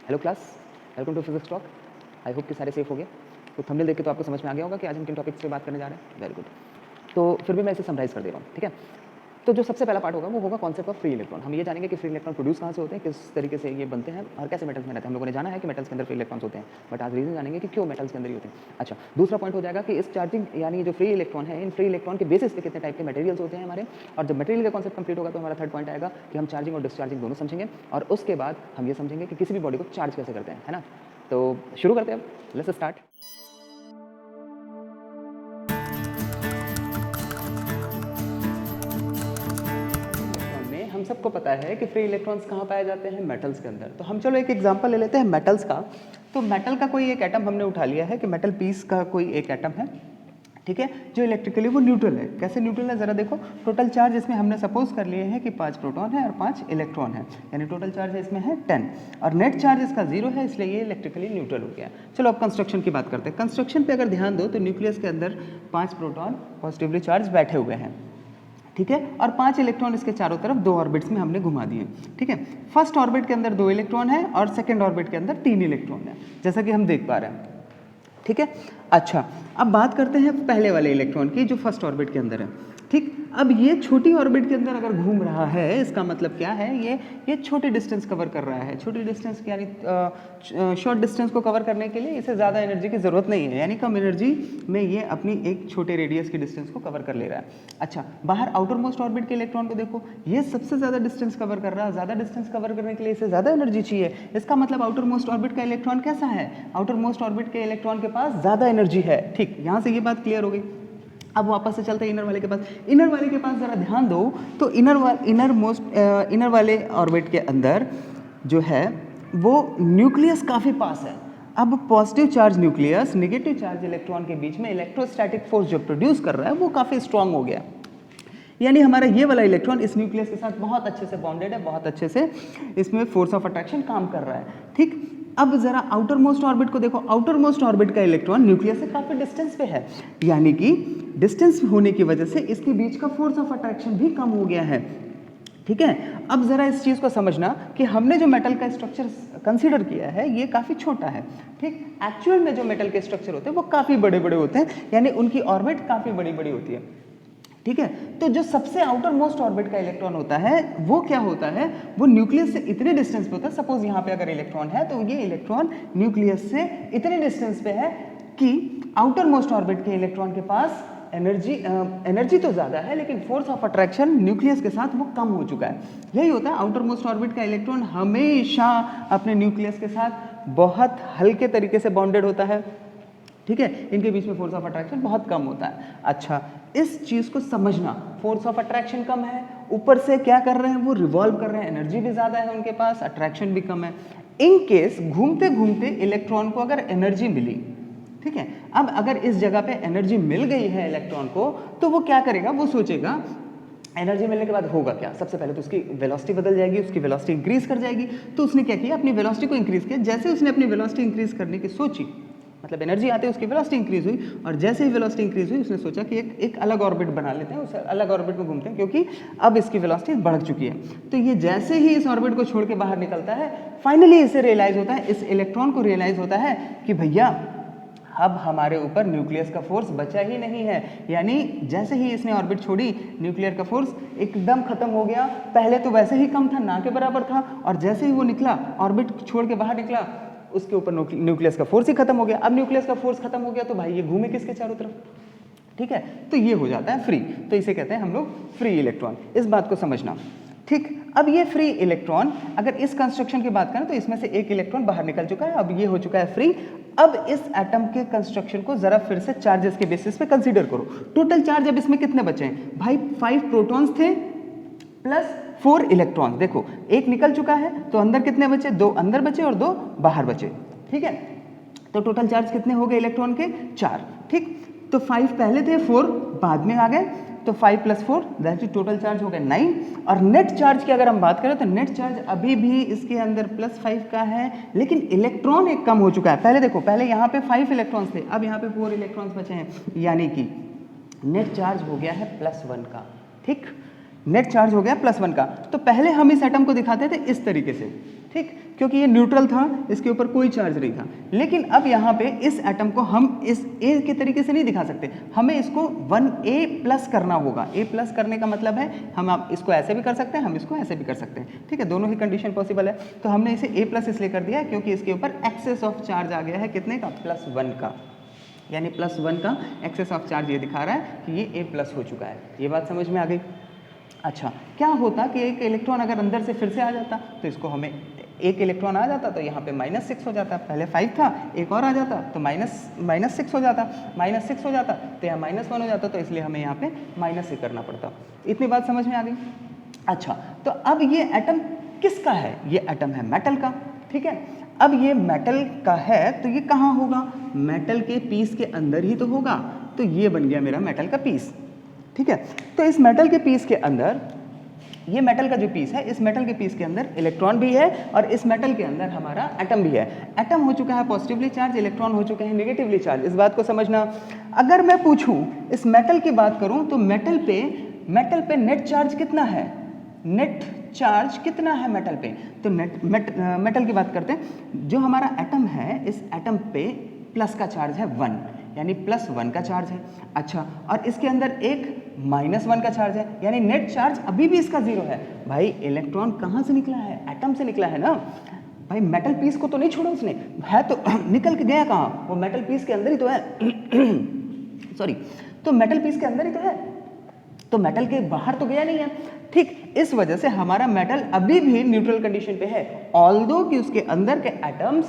Hello class, welcome to physics talk. I hope कि सारे safe हो गए। तो थंबनेल देख के तो आपको समझ में आ गया होगा कि आज हम किन टॉपिक्स पे बात करने जा रहे हैं। Very good. तो फिर भी मैं इसे समराइज़ कर दे रहा हूँ, ठीक है। तो जो सबसे पहला पार्ट होगा वो होगा कॉन्सेप्ट ऑफ फ्री इलेक्ट्रॉन। हम ये जानेंगे कि फ्री इलेक्ट्रॉन प्रोड्यूस कहाँ से होते हैं, किस तरीके से ये बनते हैं और कैसे मेटल्स में रहते हैं। हम लोगों ने जाना है कि मेटल्स के अंदर फ्री इलेक्ट्रॉन्स होते हैं, बट आज रीजन जानेंगे कि क्यों मेटल्स के अंदर ही होते हैं। अच्छा, दूसरा पॉइंट हो जाएगा कि इस चार्जिंग यानी जो फ्री इलेक्ट्रॉन है, इन फ्री इलेक्ट्रॉन के बेसिस पे कितने टाइप के मटेरियल्स होते हैं हमारे। और जब मटेरियल का कॉन्सेप्ट कंप्लीट होगा तो हमारा थर्ड पॉइंट आएगा कि हम चार्जिंग और डिस्चार्जिंग दोनों समझेंगे, और उसके बाद हम ये समझेंगे कि किसी भी बॉडी को चार्ज कैसे करते हैं, है ना। तो शुरू करते हैं, अब लेट्स स्टार्ट। हम सबको पता है कि फ्री इलेक्ट्रॉन्स कहाँ पाए जाते हैं, मेटल्स के अंदर। तो हम चलो एक एग्जांपल ले लेते हैं मेटल्स का। तो मेटल का कोई एक एटम हमने उठा लिया है कि मेटल पीस का कोई एक एटम है, ठीक है, जो इलेक्ट्रिकली वो न्यूट्रल है। कैसे न्यूट्रल है, जरा देखो। टोटल चार्ज इसमें हमने सपोज कर लिए हैं कि 5 प्रोटॉन है और 5 इलेक्ट्रॉन है, यानी टोटल चार्ज इसमें है 10, और नेट चार्ज इसका 0 है, इसलिए ये इलेक्ट्रिकली न्यूट्रल हो गया। चलो अब कंस्ट्रक्शन की बात करते हैं। कंस्ट्रक्शन पे अगर ध्यान दो तो न्यूक्लियस के अंदर 5 प्रोटॉन पॉजिटिवली चार्ज बैठे हुए हैं, ठीक है, और 5 इलेक्ट्रॉन इसके चारों तरफ 2 ऑर्बिट्स में हमने घुमा दिए, ठीक है। फर्स्ट ऑर्बिट के अंदर 2 इलेक्ट्रॉन है और सेकंड ऑर्बिट के अंदर 3 इलेक्ट्रॉन है, जैसा कि हम देख पा रहे हैं, ठीक है। अच्छा, अब बात करते हैं पहले वाले इलेक्ट्रॉन की जो फर्स्ट ऑर्बिट के अंदर है, ठीक। अब ये छोटी ऑर्बिट के अंदर अगर घूम रहा है, इसका मतलब क्या है, ये छोटी डिस्टेंस कवर कर रहा है। छोटी डिस्टेंस यानी शॉर्ट डिस्टेंस को कवर करने के लिए इसे ज़्यादा एनर्जी की ज़रूरत नहीं है, यानी कम एनर्जी में ये अपनी एक छोटे रेडियस की डिस्टेंस को कवर कर ले रहा है। अच्छा, बाहर आउटर मोस्ट ऑर्बिट के इलेक्ट्रॉन को देखो, ये सबसे ज़्यादा डिस्टेंस कवर कर रहा है। ज़्यादा डिस्टेंस कवर करने के लिए इसे ज़्यादा एनर्जी चाहिए। इसका मतलब आउटर मोस्ट ऑर्बिट का इलेक्ट्रॉन कैसा है, आउटर मोस्ट ऑर्बिट के इलेक्ट्रॉन के पास ज़्यादा एनर्जी है, ठीक। यहाँ से ये बात क्लियर हो गई। अब वापस से चलते हैं इनर वाले के पास। इनर वाले के पास जरा ध्यान दो तो इनर वाले ऑर्बिट के अंदर जो है वो न्यूक्लियस काफ़ी पास है। अब positive charge nucleus negative charge electron के बीच में इलेक्ट्रोस्टैटिक फोर्स जो प्रोड्यूस कर रहा है वो काफ़ी स्ट्रांग हो गया, यानी हमारा ये वाला इलेक्ट्रॉन इस न्यूक्लियस के साथ बहुत अच्छे से बॉन्डेड है, बहुत अच्छे से इसमें फोर्स ऑफ अट्रैक्शन काम कर रहा है, ठीक। अब जरा आउटर मोस्ट ऑर्बिट को देखो। आउटर मोस्ट ऑर्बिट का इलेक्ट्रॉन न्यूक्लियस से काफी डिस्टेंस पे है, यानी कि डिस्टेंस होने की वजह से इसके बीच का फोर्स ऑफ अट्रैक्शन भी कम हो गया है, ठीक है। अब जरा इस चीज को समझना कि हमने जो मेटल का स्ट्रक्चर कंसीडर किया है ये काफी छोटा है, ठीक। एक्चुअल में जो मेटल के स्ट्रक्चर होते हैं वो काफी बड़े बड़े होते हैं, यानी उनकी ऑर्बिट काफी बड़ी बड़ी होती है, ठीक है। तो जो सबसे आउटर मोस्ट ऑर्बिट का इलेक्ट्रॉन होता है वो क्या होता है, वो न्यूक्लियस से इतने डिस्टेंस पे होता है। सपोज यहाँ पे अगर इलेक्ट्रॉन है तो ये इलेक्ट्रॉन न्यूक्लियस से इतने डिस्टेंस पे है कि आउटर मोस्ट ऑर्बिट के इलेक्ट्रॉन के पास एनर्जी तो ज़्यादा है लेकिन फोर्स ऑफ अट्रैक्शन न्यूक्लियस के साथ वो कम हो चुका है। यही होता है, आउटर मोस्ट ऑर्बिट का इलेक्ट्रॉन हमेशा अपने न्यूक्लियस के साथ बहुत हल्के तरीके से बॉन्डेड होता है, ठीक है। इनके बीच में फोर्स ऑफ अट्रैक्शन बहुत कम होता है। अच्छा, इस चीज को समझना, फोर्स ऑफ अट्रैक्शन कम है, ऊपर से क्या कर रहे हैं वो रिवॉल्व कर रहे हैं, एनर्जी भी ज्यादा है उनके पास, अट्रैक्शन भी कम है। इन केस घूमते घूमते इलेक्ट्रॉन को अगर एनर्जी मिली, ठीक है, अब अगर इस जगह पे एनर्जी मिल गई है इलेक्ट्रॉन को तो वो क्या करेगा, वो सोचेगा एनर्जी मिलने के बाद होगा क्या। सबसे पहले तो उसकी वेलोसिटी बदल जाएगी, उसकी वेलोसिटी इंक्रीज कर जाएगी। तो उसने क्या किया, अपनी वेलोसिटी को इंक्रीज किया। जैसे उसने अपनी वेलोसिटी इंक्रीज करने की सोची, मतलब एनर्जी आते उसकी वेलोसिटी इंक्रीज हुई, और जैसे ही वेलोसिटी इंक्रीज हुई उसने सोचा कि एक अलग ऑर्बिट बना लेते हैं, उस अलग ऑर्बिट में घूमते हैं, क्योंकि अब इसकी वेलोसिटी बढ़ चुकी है। तो ये जैसे ही इस ऑर्बिट को छोड़ के बाहर निकलता है, फाइनली इसे रियलाइज होता है, इस इलेक्ट्रॉन को रियलाइज होता है कि भैया अब हमारे ऊपर न्यूक्लियस का फोर्स बचा ही नहीं है। यानी जैसे ही इसने ऑर्बिट छोड़ी न्यूक्लियर का फोर्स एकदम खत्म हो गया। पहले तो वैसे ही कम था, ना के बराबर था, और जैसे ही वो निकला, ऑर्बिट छोड़ के बाहर निकला, उसके ऊपर न्यूक्लियस का फोर्स ही खत्म हो गया। अब न्यूक्लियस का फोर्स खत्म हो गया तो भाई ये घूमे किसके चारों तरफ, ठीक है। तो ये हो जाता है फ्री, तो इसे कहते हैं हम लोग फ्री इलेक्ट्रॉन। इस बात को समझना, ठीक। अब ये फ्री इलेक्ट्रॉन, अगर इस कंस्ट्रक्शन की बात करें तो इसमें से एक इलेक्ट्रॉन बाहर निकल चुका है, अब ये हो चुका है फ्री। अब इस एटम के कंस्ट्रक्शन को जरा फिर से चार्जेस के बेसिस पे कंसीडर करो। टोटल चार्ज अब इसमें कितने बचे हैं भाई, 5 प्रोटॉन्स थे प्लस 4 इलेक्ट्रॉन। देखो एक निकल चुका है तो अंदर कितने बचे, 2 अंदर बचे और 2 बाहर बचे, ठीक है। तो टोटल चार्ज कितने हो गए इलेक्ट्रॉन के, 4, ठीक। तो 5 पहले थे, 4 बाद में आ गए, तो 5 + 4 दैट इज टोटल चार्ज हो गए 9। और नेट चार्ज की अगर हम बात करें तो नेट चार्ज अभी भी इसके अंदर +5 का है, लेकिन इलेक्ट्रॉन एक कम हो चुका है। पहले देखो, पहले यहाँ पे 5 इलेक्ट्रॉन्स थे, अब यहाँ पे 4 इलेक्ट्रॉन्स बचे हैं, यानी कि नेट चार्ज हो गया है +1 का, ठीक। नेट चार्ज हो गया +1 का। तो पहले हम इस एटम को दिखाते थे इस तरीके से, ठीक, क्योंकि ये न्यूट्रल था, इसके ऊपर कोई चार्ज नहीं था। लेकिन अब यहाँ पे इस एटम को हम इस A के तरीके से नहीं दिखा सकते, हमें इसको 1A प्लस करना होगा। A प्लस करने का मतलब है हम आप इसको ऐसे भी कर सकते हैं, हम इसको ऐसे भी कर सकते हैं, ठीक है, दोनों ही कंडीशन पॉसिबल है। तो हमने इसे A प्लस इसलिए कर दिया है क्योंकि इसके ऊपर एक्सेस ऑफ चार्ज आ गया है, कितने का, +1 का, यानी +1 का एक्सेस ऑफ चार्ज ये दिखा रहा है कि ये A प्लस हो चुका है। ये बात समझ में आ गई। अच्छा, क्या होता कि एक इलेक्ट्रॉन अगर अंदर से फिर से आ जाता, तो इसको हमें एक इलेक्ट्रॉन आ जाता तो यहाँ पे -6 हो जाता, पहले 5 था, एक और आ जाता तो -6 हो जाता, -6 हो जाता तो यहाँ -1 हो जाता, तो इसलिए हमें यहाँ पे -6 करना पड़ता। इतनी बात समझ में आ गई। अच्छा, तो अब ये एटम किसका है, ये एटम है मेटल का, ठीक है। अब ये मेटल का है तो ये कहाँ होगा, मेटल के पीस के अंदर ही तो होगा, तो ये बन गया मेरा मेटल का पीस, ठीक है। तो इस मेटल के पीस के अंदर, ये मेटल का जो पीस है, इस मेटल के पीस के अंदर इलेक्ट्रॉन भी है और इस मेटल के अंदर हमारा एटम भी है। एटम हो चुका है पॉजिटिवली चार्ज, इलेक्ट्रॉन हो चुके हैं नेगेटिवली चार्ज, इस बात को समझना। अगर मैं पूछूं इस मेटल की बात करूं तो मेटल पे नेट चार्ज कितना है, नेट चार्ज कितना है मेटल पे, तो मेटल की बात करते हैं। जो हमारा एटम है, इस एटम पे प्लस का चार्ज है 1, यानी +1 का चार्ज है। अच्छा, और इसके अंदर एक -1 का चार्ज है, यानी नेट चार्ज अभी भी इसका 0 है। भाई इलेक्ट्रॉन कहाँ से निकला है, एटम से निकला है ना भाई, मेटल पीस को तो नहीं छोड़ा उसने, है तो निकल के गया कहाँ, वो मेटल पीस के अंदर ही तो है सॉरी, तो मेटल पीस के अंदर ही तो है, तो मेटल के बाहर तो गया नहीं है, ठीक। इस वजह से हमारा मेटल अभी भी न्यूट्रल कंडीशन पे है, ऑल्दो कि उसके अंदर के एटम्स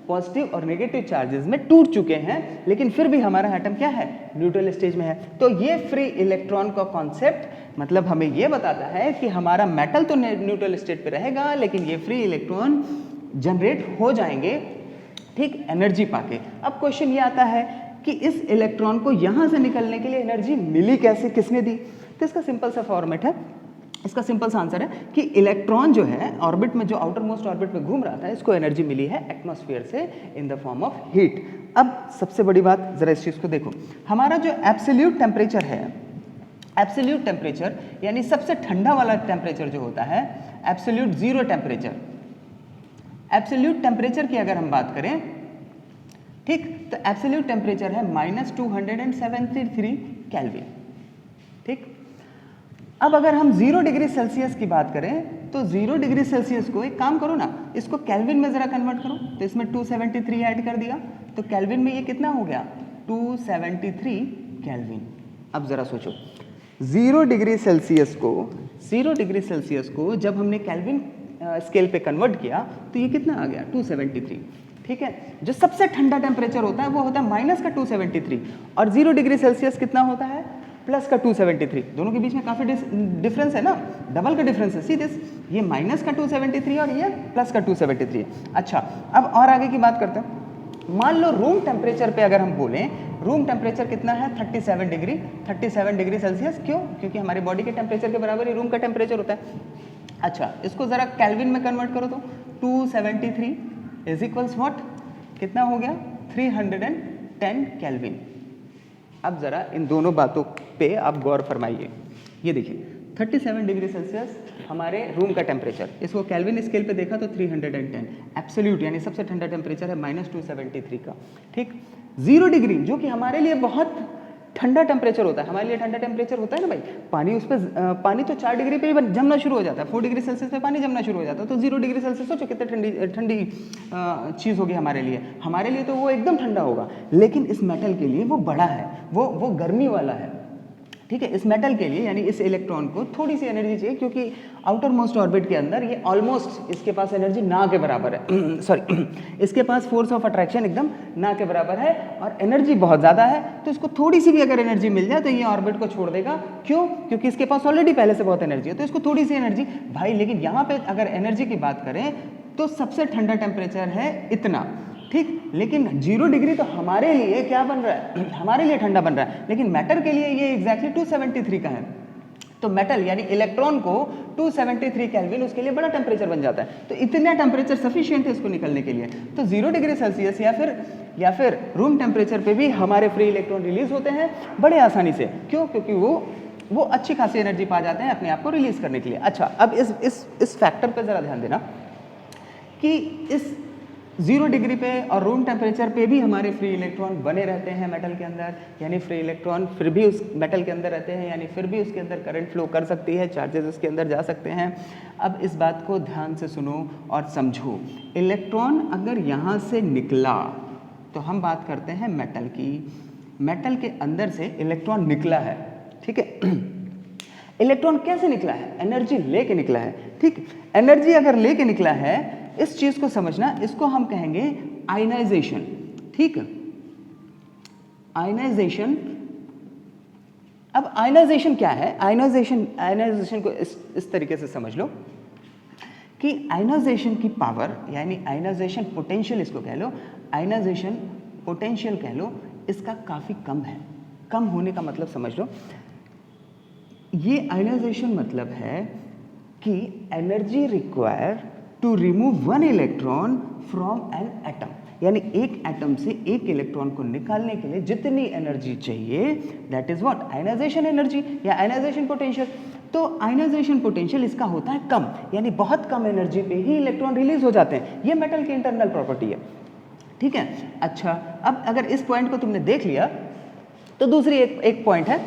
पॉजिटिव और नेगेटिव चार्जेस में टूट चुके हैं, लेकिन फिर भी हमारा एटम क्या है, न्यूट्रल स्टेज में है। तो ये फ्री इलेक्ट्रॉन का कॉन्सेप्ट मतलब हमें ये बताता है कि हमारा मेटल तो न्यूट्रल स्टेट पे रहेगा, लेकिन ये फ्री इलेक्ट्रॉन जनरेट हो जाएंगे, ठीक, एनर्जी पाके। अब क्वेश्चन ये आता है कि इस इलेक्ट्रॉन को यहाँ से निकलने के लिए एनर्जी मिली कैसे, किसने दी, तो इसका सिंपल सा फॉर्मेट है, इसका सिंपल सा आंसर है कि इलेक्ट्रॉन जो है ऑर्बिट में, जो आउटर मोस्ट ऑर्बिट में घूम रहा था, इसको एनर्जी मिली है एटमॉस्फेयर से in the form of heat. अब सबसे बड़ी बात, जरा इस चीज को देखो, हमारा जो एब्सोल्यूट टेम्परेचर है, एब्सोल्यूट टेम्परेचर यानी सबसे ठंडा वाला टेम्परेचर जो होता है, absolute zero temperature, absolute temperature की अगर हम बात करें, ठीक, तो एब्सोल्यूट टेम्परेचर है -273 केल्विन, ठीक। अब अगर हम 0 डिग्री सेल्सियस की बात करें तो 0 डिग्री सेल्सियस को, एक काम करो ना, इसको केल्विन में जरा कन्वर्ट करो, तो इसमें 273 ऐड कर दिया, तो केल्विन में ये कितना हो गया, 273 केल्विन। अब जरा सोचो, 0 डिग्री सेल्सियस को जब हमने केल्विन स्केल पे कन्वर्ट किया तो ये कितना आ गया, 273, ठीक है। जो सबसे ठंडा टेम्परेचर होता है वो होता है -273, और 0 डिग्री सेल्सियस कितना होता है, +273। दोनों के बीच में काफी डिफरेंस है ना, डबल का डिफरेंस है, सी दिस, ये -273 और ये +273। अच्छा, अब और आगे की बात करते हैं। मान लो रूम टेम्परेचर पे अगर हम बोलें, रूम टेम्परेचर कितना है, 37 डिग्री सेल्सियस। क्यों, क्योंकि हमारे बॉडी के टेम्परेचर के बराबर ही रूम का टेम्परेचर होता है। अच्छा, इसको जरा केल्विन में कन्वर्ट करो तो 273 इज इक्वल्स व्हाट, कितना हो गया, 310 केल्विन। अब जरा इन दोनों बातों पे आप गौर फरमाइए। ये देखिए 37 डिग्री सेल्सियस हमारे रूम का टेम्परेचर, इसको केल्विन स्केल पे देखा तो 310, एब्सोल्यूट यानी सबसे ठंडा टेम्परेचर है -273 का, ठीक। 0 डिग्री जो कि हमारे लिए बहुत ठंडा टेम्परेचर होता है, हमारे लिए ठंडा टेम्परेचर होता है ना भाई, पानी उस पर, पानी तो 4 डिग्री पे ही जमना शुरू हो जाता है, 4 डिग्री सेल्सियस पे पानी जमना शुरू हो जाता है, तो 0 डिग्री सेल्सियस सोचो कितनी ठंडी चीज़ होगी हमारे लिए तो वो एकदम ठंडा होगा। लेकिन इस मेटल के लिए वो बड़ा है, वो गर्मी वाला है, ठीक है। इस मेटल के लिए यानी इस इलेक्ट्रॉन को थोड़ी सी एनर्जी चाहिए, क्योंकि आउटर मोस्ट ऑर्बिट के अंदर ये ऑलमोस्ट, इसके पास एनर्जी ना के बराबर है सॉरी इसके पास फोर्स ऑफ अट्रैक्शन एकदम ना के बराबर है और एनर्जी बहुत ज़्यादा है, तो इसको थोड़ी सी भी अगर एनर्जी मिल जाए तो ये ऑर्बिट को छोड़ देगा। क्यों, क्योंकि इसके पास ऑलरेडी पहले से बहुत एनर्जी है, तो इसको थोड़ी सी एनर्जी भाई। लेकिन यहाँ पे अगर एनर्जी की बात करें तो सबसे ठंडा टेम्परेचर है इतना, ठीक। लेकिन 0 डिग्री तो हमारे लिए क्या बन रहा है, हमारे लिए ठंडा बन रहा है, लेकिन मैटर के लिए ये एग्जैक्टली 273 का है। तो मेटल यानी इलेक्ट्रॉन को 273 केल्विन उसके लिए बड़ा टेम्परेचर बन जाता है, तो इतना टेम्परेचर सफिशिएंट है इसको निकलने के लिए। तो 0 डिग्री सेल्सियस या फिर रूम टेम्परेचर पे भी हमारे फ्री इलेक्ट्रॉन रिलीज होते हैं बड़े आसानी से। क्यों, क्योंकि वो अच्छी खासी एनर्जी पा जाते हैं अपने आप को रिलीज करने के लिए। अच्छा, अब इस फैक्टर पर जरा ध्यान देना कि इस 0 डिग्री पे और रूम टेम्परेचर पे भी हमारे फ्री इलेक्ट्रॉन बने रहते हैं मेटल के अंदर, यानी फ्री इलेक्ट्रॉन फिर भी उस मेटल के अंदर रहते हैं, यानी फिर भी उसके अंदर करंट फ्लो कर सकती है, चार्जेस उसके अंदर जा सकते हैं। अब इस बात को ध्यान से सुनो और समझो, इलेक्ट्रॉन अगर यहाँ से निकला तो हम बात करते हैं मेटल की, मेटल के अंदर से इलेक्ट्रॉन निकला है, ठीक है। इलेक्ट्रॉन कैसे निकला है? एनर्जी लेके निकला है, ठीक। एनर्जी अगर लेके निकला है, इस चीज को समझना, इसको हम कहेंगे आयनाइजेशन, ठीक। आयनाइजेशन। अब आयनाइजेशन क्या है? आयनाइजेशन को इस तरीके से समझ लो कि आयनाइजेशन की पावर यानी आयनाइजेशन पोटेंशियल इसको कह लो, आयनाइजेशन पोटेंशियल कह लो, इसका काफी कम है। कम होने का मतलब समझ लो, ये आयनाइजेशन मतलब है कि energy require to remove one electron from an atom, यानी एक एटम से एक इलेक्ट्रॉन को निकालने के लिए जितनी एनर्जी चाहिए, that is what? Ionisation energy या आयनाइजेशन पोटेंशियल। तो आयनाइजेशन पोटेंशियल इसका होता है कम, यानी बहुत कम एनर्जी पे ही इलेक्ट्रॉन रिलीज हो जाते हैं। ये मेटल की इंटरनल प्रॉपर्टी है, ठीक है। अच्छा, अब अगर इस पॉइंट को तुमने देख लिया तो दूसरी एक पॉइंट है,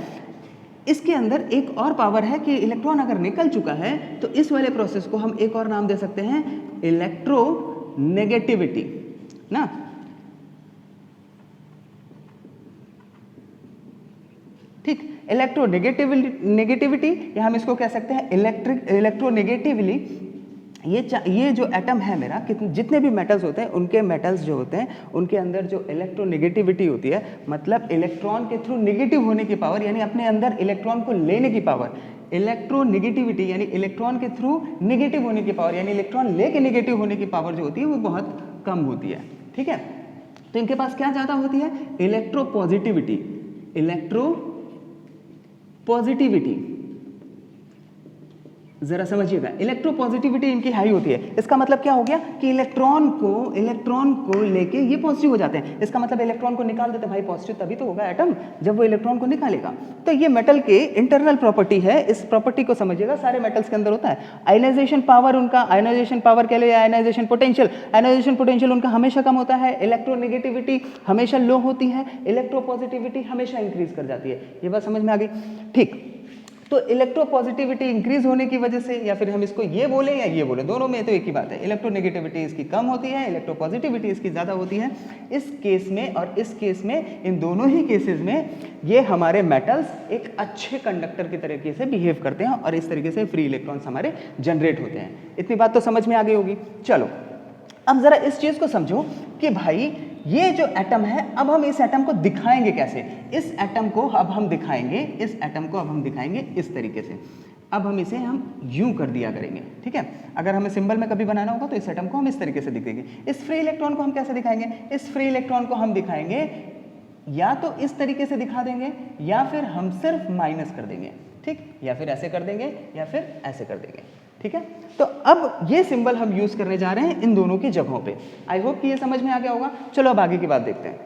इसके अंदर एक और पावर है कि इलेक्ट्रॉन अगर निकल चुका है तो इस वाले प्रोसेस को हम एक और नाम दे सकते हैं, इलेक्ट्रोनेगेटिविटी ना। ठीक, इलेक्ट्रोनेगेटिविटी या हम इसको कह सकते हैं इलेक्ट्रोनेगेटिवली। ये जो एटम है मेरा, जितने भी मेटल्स होते हैं, उनके मेटल्स जो होते हैं उनके अंदर जो इलेक्ट्रोनेगेटिविटी होती है, मतलब इलेक्ट्रॉन के थ्रू नेगेटिव होने की पावर, यानी अपने अंदर इलेक्ट्रॉन को लेने की पावर। इलेक्ट्रोनेगेटिविटी यानी इलेक्ट्रॉन के थ्रू नेगेटिव होने की पावर, यानी इलेक्ट्रॉन लेके नेगेटिव होने की पावर जो होती है वो बहुत कम होती है, ठीक है। तो इनके पास क्या ज्यादा होती है? इलेक्ट्रोपॉजिटिविटी। इलेक्ट्रोपॉजिटिविटी जरा समझिएगा, इलेक्ट्रोपॉजिटिविटी इनकी हाई होती है। इसका मतलब क्या हो गया कि इलेक्ट्रॉन को लेके ये पॉजिटिव हो जाते हैं। इसका मतलब इलेक्ट्रॉन को निकाल देते हैं, भाई पॉजिटिव तभी तो होगा एटम जब वो इलेक्ट्रॉन को निकालेगा। तो ये मेटल के इंटरनल प्रॉपर्टी है, इस प्रॉपर्टी को समझिएगा, सारे मेटल्स के अंदर होता है। आयनाइजेशन पावर उनका, आयनाइजेशन पावर कह लो या आयनाइजेशन पोटेंशियल उनका हमेशा कम होता है, इलेक्ट्रोनेगेटिविटी हमेशा लो होती है, इलेक्ट्रोपॉजिटिविटी हमेशा इंक्रीज कर जाती है। ये बात समझ में आ गई, ठीक। तो इलेक्ट्रोपॉजिटिविटी इंक्रीज होने की वजह से, या फिर हम इसको ये बोले या ये बोले, दोनों में तो एक ही बात है, इलेक्ट्रोनेगेटिविटी इसकी कम होती है, इलेक्ट्रोपॉजिटिविटी इसकी ज़्यादा होती है। इस केस में और इस केस में, इन दोनों ही केसेस में ये हमारे मेटल्स एक अच्छे कंडक्टर की तरीके से बिहेव करते हैं और इस तरीके से फ्री इलेक्ट्रॉन्स हमारे जनरेट होते हैं। इतनी बात तो समझ में आ गई होगी। चलो अब जरा इस चीज़ को समझो कि भाई ये जो एटम है, अब हम इस एटम को दिखाएंगे कैसे? इस एटम को अब हम दिखाएंगे इस तरीके से। अब हम इसे यूं कर दिया करेंगे, ठीक है। अगर हमें सिंबल में कभी बनाना होगा तो इस एटम को हम इस तरीके से दिखाएंगे। इस फ्री इलेक्ट्रॉन को हम कैसे दिखाएंगे? इस फ्री इलेक्ट्रॉन को हम दिखाएंगे या तो इस तरीके से दिखा देंगे, या फिर हम सिर्फ माइनस कर देंगे, ठीक, या फिर ऐसे कर देंगे, या फिर ऐसे कर देंगे, ठीक है। तो अब ये सिंबल हम यूज करने जा रहे हैं इन दोनों की जगहों पे। आई होप कि ये समझ में आ गया होगा। चलो अब आगे की बात देखते हैं।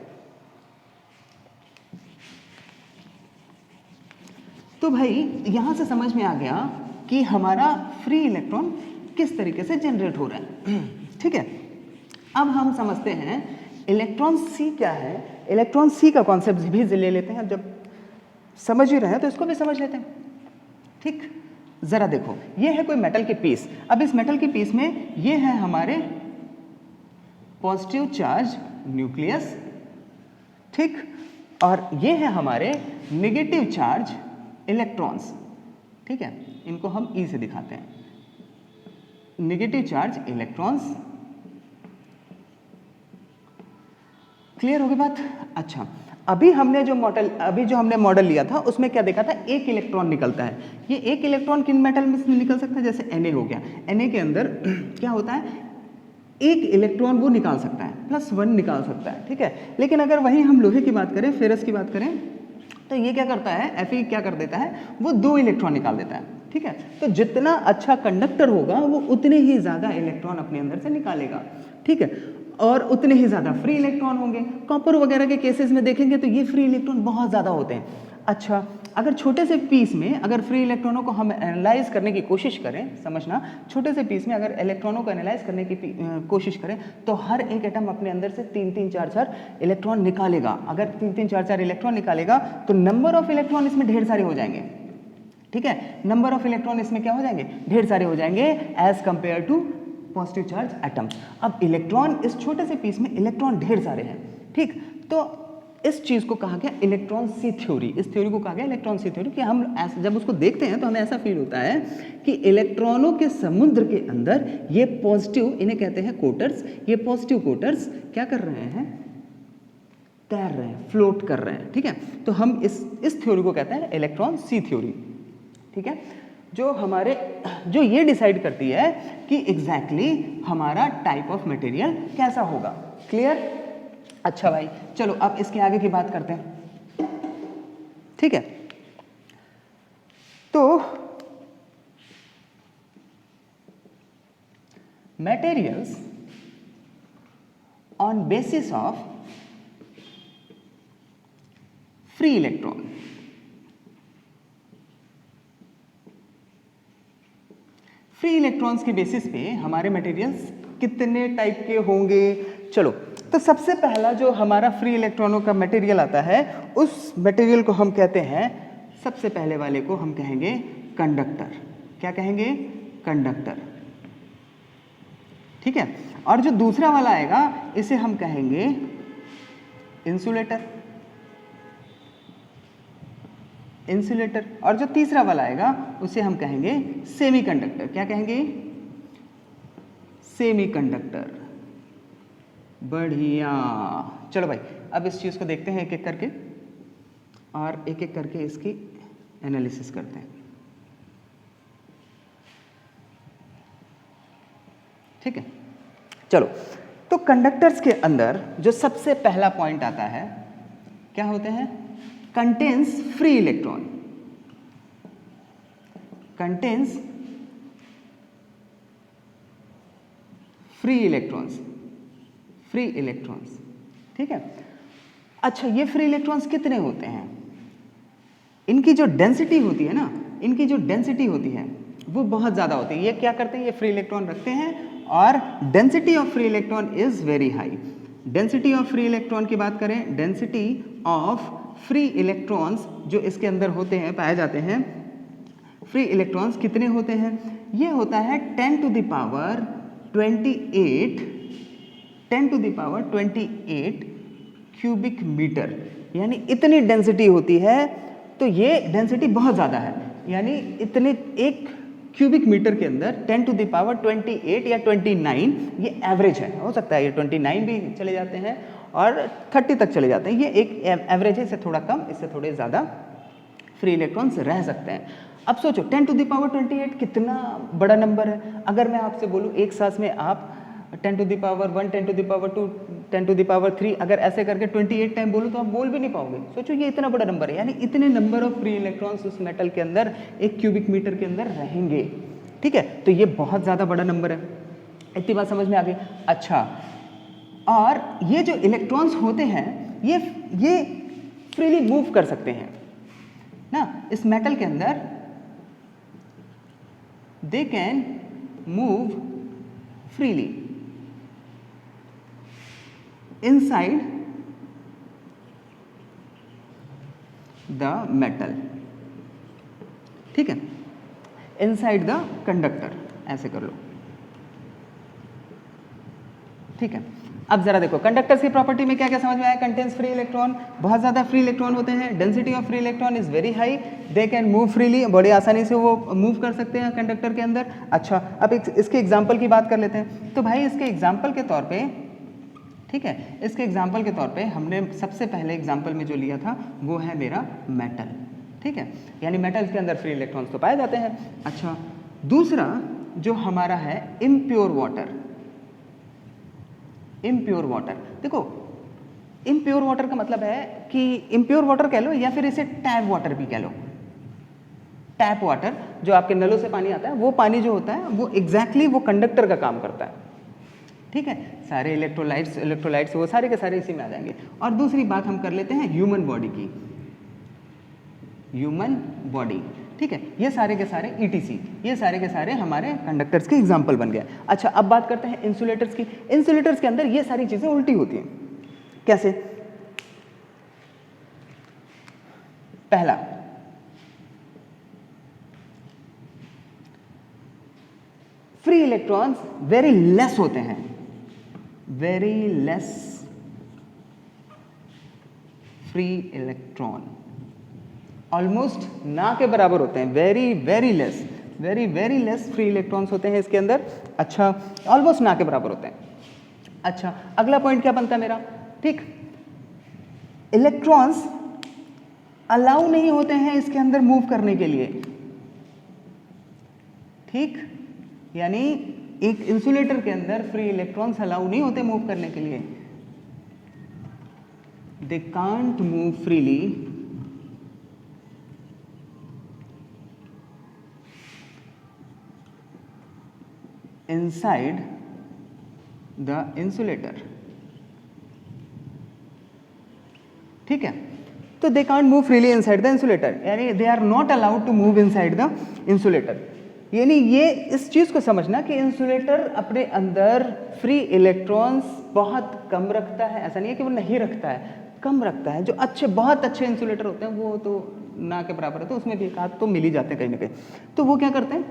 तो भाई यहां से समझ में आ गया कि हमारा फ्री इलेक्ट्रॉन किस तरीके से जनरेट हो रहा है, ठीक है। अब हम समझते हैं इलेक्ट्रॉन सी क्या है। इलेक्ट्रॉन सी का कॉन्सेप्ट भी ले लेते हैं, जब समझ ही रहे हैं तो इसको भी समझ लेते हैं, ठीक। जरा देखो, ये है कोई मेटल की पीस। अब इस मेटल की पीस में ये है हमारे पॉजिटिव चार्ज न्यूक्लियस, ठीक, और ये है हमारे नेगेटिव चार्ज इलेक्ट्रॉन्स, ठीक है। इनको हम ई से दिखाते हैं, नेगेटिव चार्ज इलेक्ट्रॉन्स। क्लियर हो गई बात? अच्छा, अभी जो हमने मॉडल लिया था उसमें क्या देखा था? एक इलेक्ट्रॉन निकलता है। ये एक इलेक्ट्रॉन किन मेटल में निकल सकता है? जैसे Na हो गया, Na के अंदर क्या होता है? एक इलेक्ट्रॉन वो निकाल सकता है, +1 निकाल सकता है, ठीक है। लेकिन अगर वहीं हम लोहे की बात करें, फेरस की बात करें, तो ये क्या करता है? Fe क्या कर देता है? वो 2 इलेक्ट्रॉन निकाल देता है, ठीक है। तो जितना अच्छा कंडक्टर होगा वो उतने ही ज्यादा इलेक्ट्रॉन अपने अंदर से निकालेगा, ठीक है, और उतने ही ज्यादा फ्री इलेक्ट्रॉन होंगे। कॉपर वगैरह के केसेस में देखेंगे तो ये फ्री इलेक्ट्रॉन बहुत ज्यादा होते हैं। अच्छा, अगर छोटे से पीस में अगर फ्री इलेक्ट्रॉनों को हम एनालाइज करने की कोशिश करें, समझना, छोटे से पीस में अगर इलेक्ट्रॉनों को एनालाइज करने की कोशिश करें तो हर एक एटम अपने अंदर से 3-3, 4-4 इलेक्ट्रॉन निकालेगा। अगर 3-3, 4-4 इलेक्ट्रॉन निकालेगा तो नंबर ऑफ इलेक्ट्रॉन इसमें ढेर सारे हो जाएंगे। ठीक है, नंबर ऑफ इलेक्ट्रॉन इसमें क्या हो जाएंगे, ढेर सारे हो जाएंगे as compared to positive charge atom. अब इलेक्ट्रॉन, इस छोटे से पीस में इलेक्ट्रॉन ढेर सारे हैं। ठीक, तो इस चीज को कहा गया इलेक्ट्रॉन सी थ्योरी। इस थ्योरी को कहा गया इलेक्ट्रॉन सी थ्योरी, कि हम जब उसको देखते हैं तो हमें ऐसा फील होता है कि इलेक्ट्रॉनों के समुद्र के अंदर ये पॉजिटिव, इन्हें कहते हैं कोटर्स, ये पॉजिटिव कोटर्स क्या कर रहे हैं, तैर रहे हैं, फ्लोट कर रहे हैं। ठीक है, तो हम इस थ्योरी को कहते हैं इलेक्ट्रॉन सी थ्योरी। ठीक है, जो ये डिसाइड करती है कि एग्जैक्टली हमारा टाइप ऑफ मटेरियल कैसा होगा। क्लियर? अच्छा भाई, चलो अब इसके आगे की बात करते हैं। ठीक है, तो materials on basis of free electron, free electrons के बेसिस पे हमारे मटेरियल्स कितने टाइप के होंगे। चलो, तो सबसे पहला जो हमारा फ्री इलेक्ट्रॉनों का मटेरियल आता है, उस मटेरियल को हम कहते हैं, सबसे पहले वाले को हम कहेंगे कंडक्टर। क्या कहेंगे? कंडक्टर। ठीक है, और जो दूसरा वाला आएगा इसे हम कहेंगे इंसुलेटर। इंसुलेटर। और जो तीसरा वाला आएगा उसे हम कहेंगे सेमीकंडक्टर। क्या कहेंगे? सेमीकंडक्टर। बढ़िया। चलो भाई, अब इस चीज को देखते हैं एक एक करके, और एक एक करके इसकी एनालिसिस करते हैं। ठीक है, चलो, तो कंडक्टर्स के अंदर जो सबसे पहला पॉइंट आता है, क्या होते हैं? Contains free electron. Contains free electrons. Free electrons. ठीक है, अच्छा, ये फ्री इलेक्ट्रॉन्स कितने होते हैं? इनकी जो डेंसिटी होती है ना, इनकी जो डेंसिटी होती है वो बहुत ज़्यादा होती है। ये क्या करते हैं? ये फ्री इलेक्ट्रॉन रखते हैं और density of free electron is very high. Density of free electron की बात करें, डेंसिटी ऑफ फ्री इलेक्ट्रॉन्स जो इसके अंदर होते हैं, पाए जाते हैं, फ्री इलेक्ट्रॉन्स कितने होते हैं? ये होता है 10 to the power 28, 10 to the power 28 cubic metre, यानी इतनी डेंसिटी होती है। तो ये डेंसिटी बहुत ज़्यादा है, यानी इतने एक क्यूबिक मीटर के अंदर 10 to the power 28 या 29, ये एवरेज है। हो सकता है ये 29 भी चले जाते हैं और 30 तक चले जाते हैं। ये एक एवरेज है, इससे थोड़ा कम, इससे थोड़े ज़्यादा फ्री इलेक्ट्रॉन्स रह सकते हैं। अब सोचो 10 to the power 28 कितना बड़ा नंबर है। अगर मैं आपसे बोलूँ एक सांस में आप 10 to the power 1, 10 to the power 2, 10 to the power 3, अगर ऐसे करके 28 टाइम बोलूँ तो आप बोल भी नहीं पाओगे। सोचो ये इतना बड़ा नंबर है, यानी इतने नंबर ऑफ फ्री इलेक्ट्रॉन्स उस मेटल के अंदर एक क्यूबिक मीटर के अंदर रहेंगे। ठीक है, तो ये बहुत ज़्यादा बड़ा नंबर है। इतनी बात समझ में आ गई? अच्छा, और ये जो इलेक्ट्रॉन्स होते हैं ये फ्रीली मूव कर सकते हैं ना इस मेटल के अंदर। They can move freely inside the metal. ठीक है, इनसाइड द कंडक्टर, ऐसे कर लो। ठीक है, अब जरा देखो कंडक्टर्स की प्रॉपर्टी में क्या क्या समझ में आया। कंटेन्स फ्री इलेक्ट्रॉन, बहुत ज्यादा फ्री इलेक्ट्रॉन होते हैं, density of free electron is very high, they can move freely, बड़ी आसानी से वो मूव कर सकते हैं कंडक्टर के अंदर। अच्छा, अब इसके एग्जाम्पल की बात कर लेते हैं। तो भाई इसके एग्जाम्पल के तौर पे, ठीक है, इसके एग्जाम्पल के तौर पे हमने सबसे पहले एग्जाम्पल में जो लिया था वो है मेरा मेटल। ठीक है, यानी मेटल के अंदर फ्री इलेक्ट्रॉन्स तो पाए जाते हैं। अच्छा, दूसरा जो हमारा है इम्प्योर वाटर। इम्प्योर वाटर, देखो इम्प्योर वाटर का मतलब है कि इम्प्योर वाटर कह लो या फिर इसे टैप वाटर भी कह लो। टैप वाटर, जो आपके नलों से पानी आता है, वो पानी जो होता है वो एग्जैक्टली वो कंडक्टर का काम करता है। ठीक है, सारे इलेक्ट्रोलाइट्स वो सारे के सारे इसी में आ जाएंगे। और दूसरी बात हम कर लेते हैं ह्यूमन बॉडी की। ह्यूमन बॉडी, ठीक है। ये सारे के सारे ETC, ये सारे के सारे हमारे कंडक्टर्स के एग्जाम्पल बन गए। अच्छा, अब बात करते हैं इंसुलेटर्स की। इंसुलेटर्स के अंदर ये सारी चीजें उल्टी होती हैं। कैसे? पहला, फ्री इलेक्ट्रॉन्स वेरी लेस होते हैं, very less free electron, almost ना के बराबर होते हैं, very very less, very very less free electrons होते हैं इसके अंदर। अच्छा, ऑलमोस्ट ना के बराबर होते हैं। अच्छा, अगला पॉइंट क्या बनता है मेरा? ठीक, इलेक्ट्रॉन्स अलाउ नहीं होते हैं इसके अंदर मूव करने के लिए, ठीक, यानी एक इंसुलेटर के अंदर फ्री इलेक्ट्रॉन्स अलाउ नहीं होते मूव करने के लिए, they can't move freely inside the insulator, ठीक है। तो they can't move freely inside the insulator, यानी they are not allowed to move inside the insulator. यानी ये इस चीज को समझना कि इंसुलेटर अपने अंदर फ्री इलेक्ट्रॉन्स बहुत कम रखता है। ऐसा नहीं है कि वो नहीं रखता है, कम रखता है। जो अच्छे, बहुत अच्छे इंसुलेटर होते हैं वो तो ना के बराबर है, तो उसमें भी एक आध तो मिल ही जाते हैं कहीं ना कहीं। तो वो क्या करते हैं,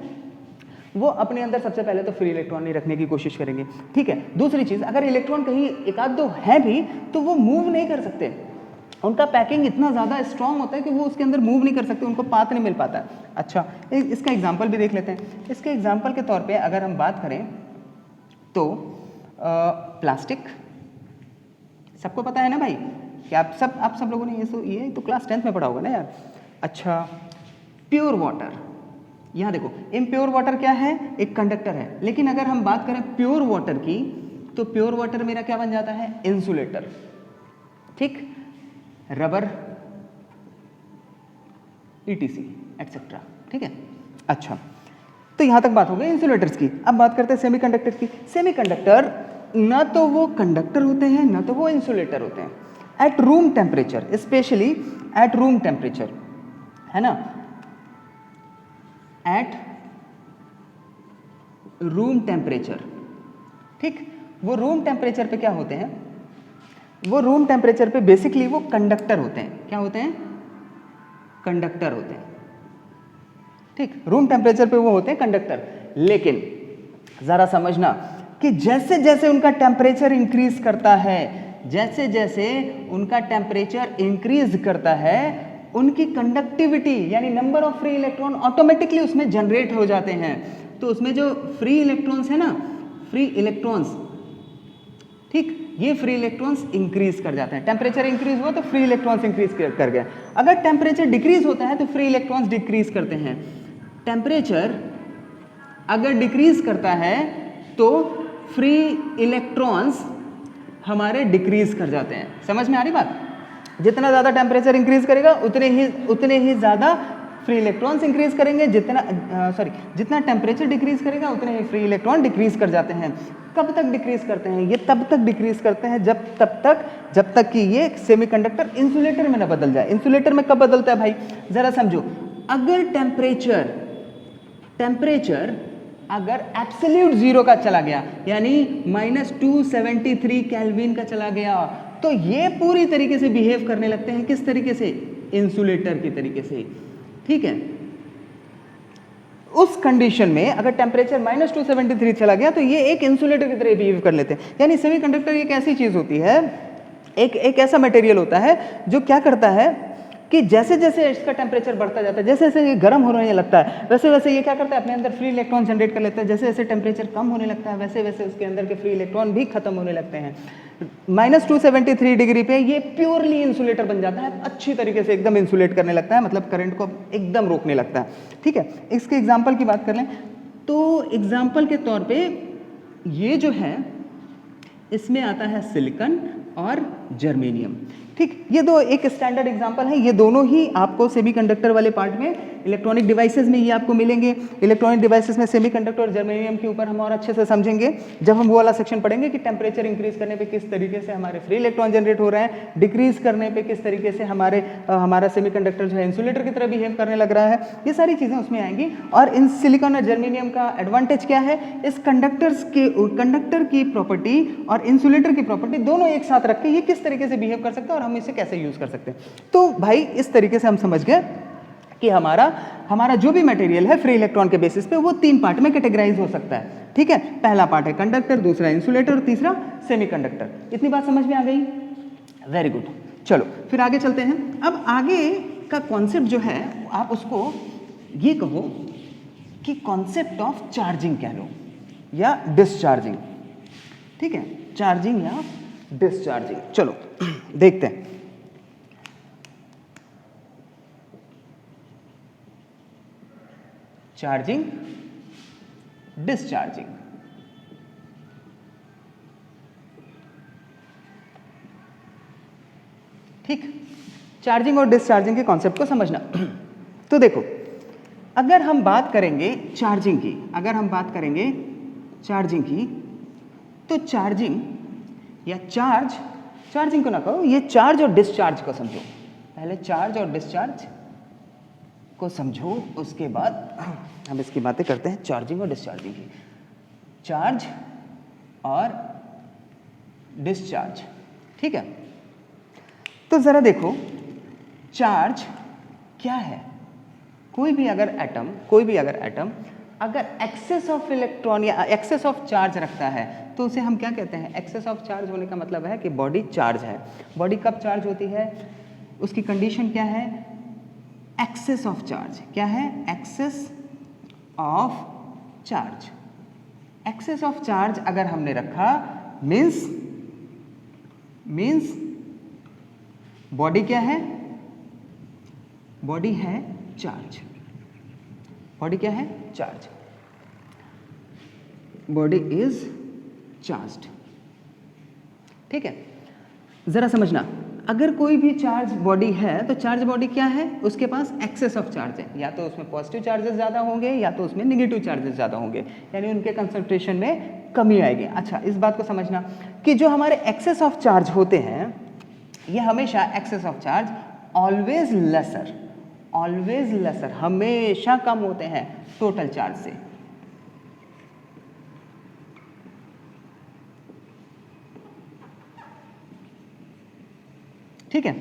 वो अपने अंदर सबसे पहले तो फ्री इलेक्ट्रॉन नहीं रखने की कोशिश करेंगे, ठीक है। दूसरी चीज, अगर इलेक्ट्रॉन कहीं एक आध दो है भी तो वो मूव नहीं कर सकते, उनका पैकिंग इतना ज़्यादा स्ट्रांग होता है कि वो उसके अंदर मूव नहीं कर सकते, उनको पाथ नहीं मिल पाता है। अच्छा, इसका एग्जांपल भी देख लेते हैं। इसके एग्जांपल के तौर पे अगर हम बात करें तो प्लास्टिक, सबको पता है ना भाई कि आप सब लोगों ने ये तो क्लास 10th में पढ़ा होगा ना यार। अच्छा, प्योर वाटर, यहाँ देखो, इम्प्योर वाटर क्या है? एक कंडक्टर है। लेकिन अगर हम बात करें प्योर वाटर की तो प्योर वाटर मेरा क्या बन जाता है? इंसुलेटर, ठीक, रबर, ETC एक्सेट्रा, ठीक है। अच्छा, तो यहां तक बात हो गई इंसुलेटर्स की। अब बात करते हैं सेमीकंडक्टर की। सेमीकंडक्टर ना तो वो कंडक्टर होते हैं ना तो वो इंसुलेटर होते हैं। At room temperature, specially at room temperature, है ना, एट रूम टेम्परेचर, ठीक। वो रूम टेम्परेचर पे क्या होते हैं? वो रूम टेम्परेचर पे बेसिकली वो कंडक्टर होते हैं। क्या होते हैं? कंडक्टर होते हैं, ठीक। रूम टेम्परेचर पे वो होते हैं कंडक्टर। लेकिन जरा समझना कि जैसे जैसे उनका टेम्परेचर इंक्रीज करता है, जैसे जैसे उनका टेम्परेचर इंक्रीज करता है, उनकी कंडक्टिविटी यानी number of free electron automatically उसमें जनरेट हो जाते हैं। तो उसमें जो फ्री इलेक्ट्रॉन्स है ना, फ्री इलेक्ट्रॉन्स, ठीक, ये फ्री इलेक्ट्रॉन्स इंक्रीज कर जाते हैं। टेम्परेचर इंक्रीज हुआ तो फ्री इलेक्ट्रॉन्स इंक्रीज कर गए। अगर टेम्परेचर डिक्रीज होता है तो फ्री इलेक्ट्रॉन्स डिक्रीज करते हैं। टेम्परेचर अगर डिक्रीज करता है तो फ्री इलेक्ट्रॉन्स हमारे डिक्रीज कर जाते हैं। समझ में आ रही बात? जितना ज़्यादा टेम्परेचर इंक्रीज करेगा उतने ही ज़्यादा फ्री इलेक्ट्रॉन्स इंक्रीज करेंगे। जितना टेम्परेचर डिक्रीज करेगा उतने ही फ्री इलेक्ट्रॉन डिक्रीज कर जाते हैं। कब तक डिक्रीज करते हैं? ये तब तक डिक्रीज करते हैं जब तक कि ये सेमीकंडक्टर इंसुलेटर में ना बदल जाए। इंसुलेटर में कब बदलता है भाई? जरा समझो, अगर टेम्परेचर अगर एब्सोल्यूट जीरो का चला गया, यानी -273 केल्विन का चला गया, तो ये पूरी तरीके से बिहेव करने लगते हैं। किस तरीके से? इंसुलेटर की तरीके से, ठीक है। उस कंडीशन में अगर टेम्परेचर -273 चला गया तो ये एक इंसुलेटर की तरह बिहेव कर लेते हैं। यानी सेमीकंडक्टर एक ऐसी चीज होती है, एक ऐसा मटेरियल होता है जो क्या करता है कि जैसे जैसे इसका टेम्परेचर बढ़ता जाता है, जैसे जैसे ये गर्म होने लगता है, वैसे वैसे ये क्या करता है? अपने अंदर फ्री इलेक्ट्रॉन जनरेट कर लेता है। जैसे जैसे टेम्परेचर कम होने लगता है वैसे वैसे उसके अंदर के फ्री इलेक्ट्रॉन भी खत्म होने लगते हैं। -273 डिग्री पे ये प्योरली इंसुलेटर बन जाता है, अच्छी तरीके से एकदम इंसुलेट करने लगता है, मतलब करंट को एकदम रोकने लगता है, ठीक है। इसके एग्जाम्पल की बात कर लें तो एग्जाम्पल के तौर पे ये जो है इसमें आता है सिलिकॉन और जर्मेनियम, ठीक। ठीक, ये दो एक स्टैंडर्ड एग्जांपल है, ये दोनों ही आपको सेमीकंडक्टर वाले पार्ट में, इलेक्ट्रॉनिक डिवाइसेस में ये आपको मिलेंगे। इलेक्ट्रॉनिक डिवाइसेस में सेमीकंडक्टर और जर्मेनियम के ऊपर हम और अच्छे से समझेंगे जब हम वो वाला सेक्शन पढ़ेंगे कि टेम्परेचर इंक्रीज करने पे किस तरीके से हमारे फ्री इलेक्ट्रॉन जनरेट हो रहे हैं, डिक्रीज करने पे किस तरीके से हमारा सेमीकंडक्टर जो है इंसुलेटर की तरह बिहेव करने लग रहा है, ये सारी चीज़ें उसमें आएंगी। और इन सिलिकॉन और जर्मेनियम का एडवांटेज क्या है, इस कंडक्टर की प्रॉपर्टी और इंसुलेटर की प्रॉपर्टी दोनों एक साथ रख के ये किस तरीके से बिहेव कर सकता है और हम इसे कैसे यूज कर सकते हैं। तो भाई इस तरीके से हम समझ गए कि हमारा जो भी मटेरियल है फ्री इलेक्ट्रॉन के बेसिस पे वो 3 पार्ट में कैटेगराइज हो सकता है। ठीक है, पहला पार्ट है कंडक्टर, दूसरा इंसुलेटर और तीसरा सेमीकंडक्टर। इतनी बात समझ में आ गई? Very good. चलो फिर आगे चलते हैं। अब आगे का कॉन्सेप्ट जो है आप उसको ये कहो कि कॉन्सेप्ट ऑफ चार्जिंग कह लो या डिस्चार्जिंग। ठीक है, चार्जिंग या डिस्चार्जिंग। चलो देखते हैं। Charging, discharging. ठीक, चार्जिंग और डिस्चार्जिंग के कॉन्सेप्ट को समझना। तो देखो, अगर हम बात करेंगे चार्जिंग की, तो चार्जिंग या चार्जिंग को ना कहो, ये चार्ज और डिस्चार्ज को समझो। पहले चार्ज और डिस्चार्ज को समझो, उसके बाद हम इसकी बातें करते हैं चार्जिंग और डिस्चार्जिंग की। चार्ज और डिस्चार्ज, ठीक है। तो जरा देखो, चार्ज क्या है? कोई भी अगर एटम अगर एक्सेस ऑफ इलेक्ट्रॉन या एक्सेस ऑफ चार्ज रखता है तो उसे हम क्या कहते हैं? एक्सेस ऑफ चार्ज होने का मतलब है कि बॉडी चार्ज है। बॉडी कब चार्ज होती है? उसकी कंडीशन क्या है? Excess of charge. क्या है? Excess of charge. Excess of charge अगर हमने रखा मीन्स बॉडी क्या है? बॉडी है चार्ज। बॉडी क्या है? चार्ज। Body is charged. ठीक है, जरा समझना, अगर कोई भी चार्ज बॉडी है तो चार्ज बॉडी क्या है? उसके पास एक्सेस ऑफ चार्ज है। या तो उसमें पॉजिटिव चार्जेस ज़्यादा होंगे या तो उसमें निगेटिव चार्जेस ज़्यादा होंगे, यानी उनके कंसंट्रेशन में कमी आएगी। अच्छा, इस बात को समझना कि जो हमारे एक्सेस ऑफ चार्ज होते हैं ये हमेशा excess of charge always lesser, हमेशा कम होते हैं टोटल चार्ज से। ठीक है,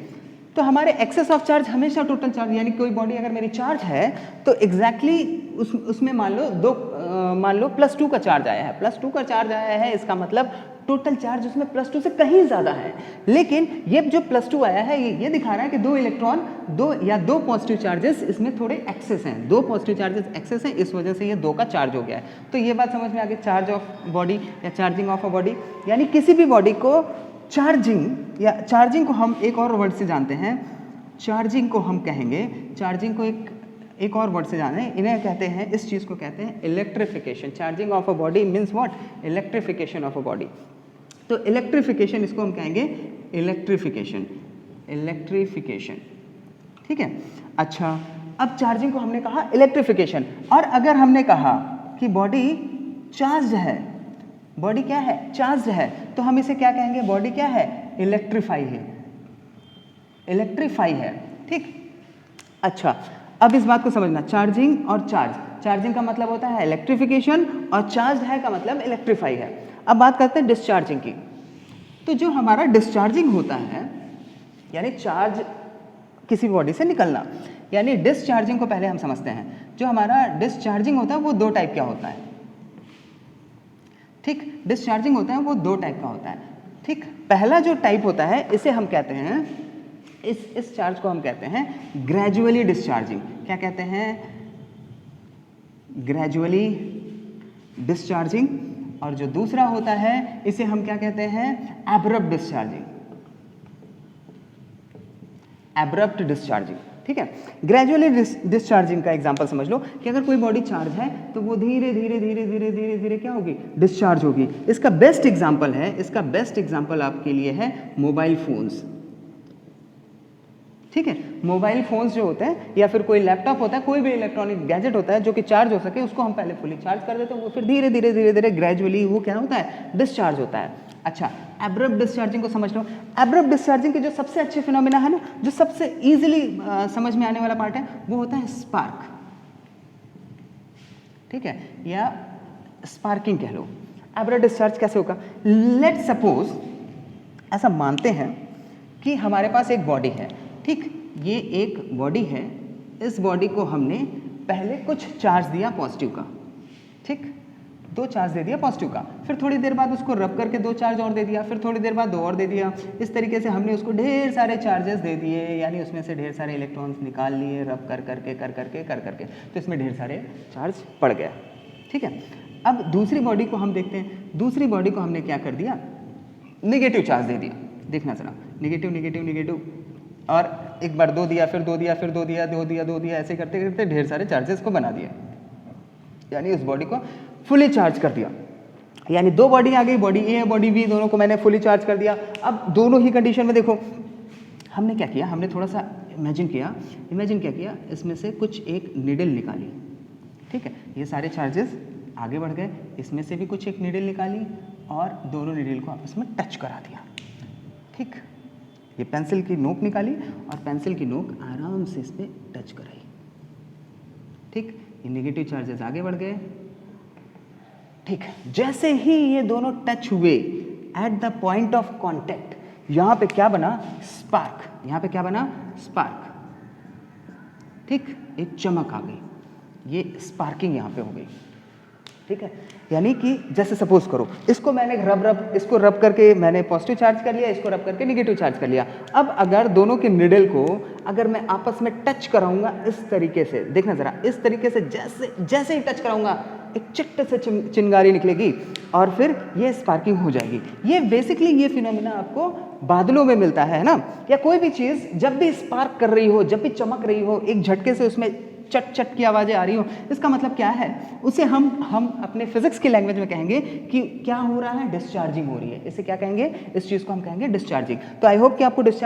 तो हमारे एक्सेस ऑफ चार्ज हमेशा टोटल चार्ज, यानी कोई बॉडी अगर मेरी चार्ज है तो एग्जैक्टली उसमें मान लो +2 का चार्ज आया है। +2 का चार्ज आया है, इसका मतलब टोटल चार्ज उसमें +2 से कहीं ज़्यादा है। लेकिन ये जो +2 आया है ये दिखा रहा है कि 2 इलेक्ट्रॉन, 2 पॉजिटिव चार्जेस इसमें थोड़े एक्सेस हैं, 2 पॉजिटिव चार्जेस एक्सेस हैं, इस वजह से ये 2 का चार्ज हो गया है। तो ये बात समझ में आ गई, चार्ज ऑफ बॉडी या चार्जिंग ऑफ अ बॉडी। यानी किसी भी बॉडी को चार्जिंग को हम एक और वर्ड से जानते हैं, चार्जिंग को हम कहेंगे, चार्जिंग को एक और वर्ड से जाने, इन्हें कहते हैं, इस चीज़ को कहते हैं electrification. Charging of a body means what? Electrification of a body. तो इलेक्ट्रिफिकेशन, इसको हम कहेंगे इलेक्ट्रिफिकेशन। ठीक है, अच्छा, अब चार्जिंग को हमने कहा इलेक्ट्रिफिकेशन, और अगर हमने कहा कि बॉडी चार्ज है, बॉडी क्या है? चार्ज है, तो हम इसे क्या कहेंगे? बॉडी क्या है? इलेक्ट्रीफाई है। ठीक, अच्छा, अब इस बात को समझना, चार्जिंग और चार्जिंग का मतलब होता है इलेक्ट्रिफिकेशन और चार्ज है का मतलब इलेक्ट्रीफाई है। अब बात करते हैं डिस्चार्जिंग की। तो जो हमारा डिस्चार्जिंग होता है, यानी चार्ज किसी बॉडी से निकलना, यानी डिस्चार्जिंग को पहले हम समझते हैं। जो हमारा डिस्चार्जिंग होता है वो 2 टाइप का होता है। ठीक, डिस्चार्जिंग होता है वो 2 टाइप का होता है। ठीक, पहला जो टाइप होता है इसे हम कहते हैं, इस चार्ज को हम कहते हैं ग्रेजुअली डिस्चार्जिंग। क्या कहते हैं? Gradually discharging. और जो दूसरा होता है इसे हम क्या कहते हैं? Abrupt discharging. ठीक है, ग्रेजुअली डिस्चार्जिंग का एग्जांपल समझ लो कि अगर कोई बॉडी चार्ज है तो वो धीरे धीरे क्या होगी? डिस्चार्ज होगी। इसका बेस्ट एग्जांपल आपके लिए है मोबाइल फोन्स। ठीक है। मोबाइल फोन्स जो होते हैं या फिर कोई लैपटॉप होता है, कोई भी इलेक्ट्रॉनिक गैजेट होता है जो कि चार्ज हो सके, उसको हम पहले फुली चार्ज कर देते हैं, वो फिर धीरे धीरे धीरे धीरे ग्रेजुअली वो क्या होता है, डिस्चार्ज होता है। अच्छा, एब्रप्ट डिस्चार्जिंग को समझ लो। एब्रप्ट डिस्चार्जिंग के जो सबसे अच्छे फिनोमिना है ना, जो सबसे इजीली समझ में आने वाला पार्ट है, वो होता है स्पार्क, ठीक है, या स्पार्किंग कह लो। एब्रप्ट डिस्चार्ज कैसे होगा? लेट्स सपोज ऐसा मानते हैं कि हमारे पास एक बॉडी है, ठीक, ये एक बॉडी है, इस बॉडी को हमने पहले कुछ चार्ज दिया पॉजिटिव का, ठीक, 2 चार्ज दे दिया पॉजिटिव का, फिर थोड़ी देर बाद उसको रब करके 2 चार्ज और दे दिया, फिर थोड़ी देर बाद 2 और दे दिया। इस तरीके से हमने उसको ढेर सारे चार्जेस दे दिए, यानी उसमें से ढेर सारे इलेक्ट्रॉन्स निकाल लिए, रब कर करके, तो इसमें ढेर सारे चार्ज पड़ गया, ठीक है। अब दूसरी बॉडी को हम देखते हैं, दूसरी बॉडी को हमने क्या कर दिया, नेगेटिव चार्ज दे दिया। देखना जरा, नेगेटिव नेगेटिव नेगेटिव, और एक बार 2 दिया, फिर 2 दिया, फिर 2 दिया, 2 दिया, 2 दिया, ऐसे करते करते ढेर सारे चार्जेस को बना दिया, यानी उस बॉडी को फुली चार्ज कर दिया। यानी 2 बॉडी आ गई, बॉडी ए बॉडी बी, दोनों को मैंने फुली चार्ज कर दिया। अब दोनों ही कंडीशन में देखो हमने क्या किया, हमने थोड़ा सा इमेजिन क्या किया, इसमें से कुछ एक नीडल निकाली, ठीक है, ये सारे चार्जेस आगे बढ़ गए, इसमें से भी कुछ एक नीडल निकाली और दोनों नीडल को आपस में टच करा दिया, ठीक। ये पेंसिल की नोक निकाली और पेंसिल की नोक आराम से इस पर टच कराई, ठीक, ये नेगेटिव चार्जेस आगे बढ़ गए, ठीक। जैसे ही ये दोनों टच हुए, at the point of contact, यहां पे क्या बना, स्पार्क, यहां पे क्या बना, स्पार्क, ठीक, एक चमक आ गई, ये स्पार्किंग यहां पे हो गई, ठीक है। यानी कि जैसे सपोज करो, इसको मैंने इसको रब करके मैंने पॉजिटिव चार्ज कर लिया, इसको रब करके नेगेटिव चार्ज कर लिया। अब अगर दोनों के निडल को अगर मैं आपस में टच कराऊंगा इस तरीके से, देखना जरा, इस तरीके से जैसे ही टच कराऊंगा एक चिट्टे से चिंगारी निकलेगी और फिर ये स्पार्किंग हो जाएगी। ये बेसिकली ये फिनोमिना आपको बादलों में मिलता है ना, या कोई भी चीज़ जब भी स्पार्क कर रही हो, जब भी चमक रही हो, एक झटके से उसमें चट चट की आवाज़ें आ रही हो, इसका मतलब क्या है, उसे हम अपने फिजिक्स की लैंग्वेज में कहेंगे कि क्या हो रहा है, डिस्चार्जिंग हो रही है। इसे क्या कहेंगे, इस चीज़ को हम कहेंगे डिस्चार्जिंग। तो आई होप कि आपको डिस्चार्ज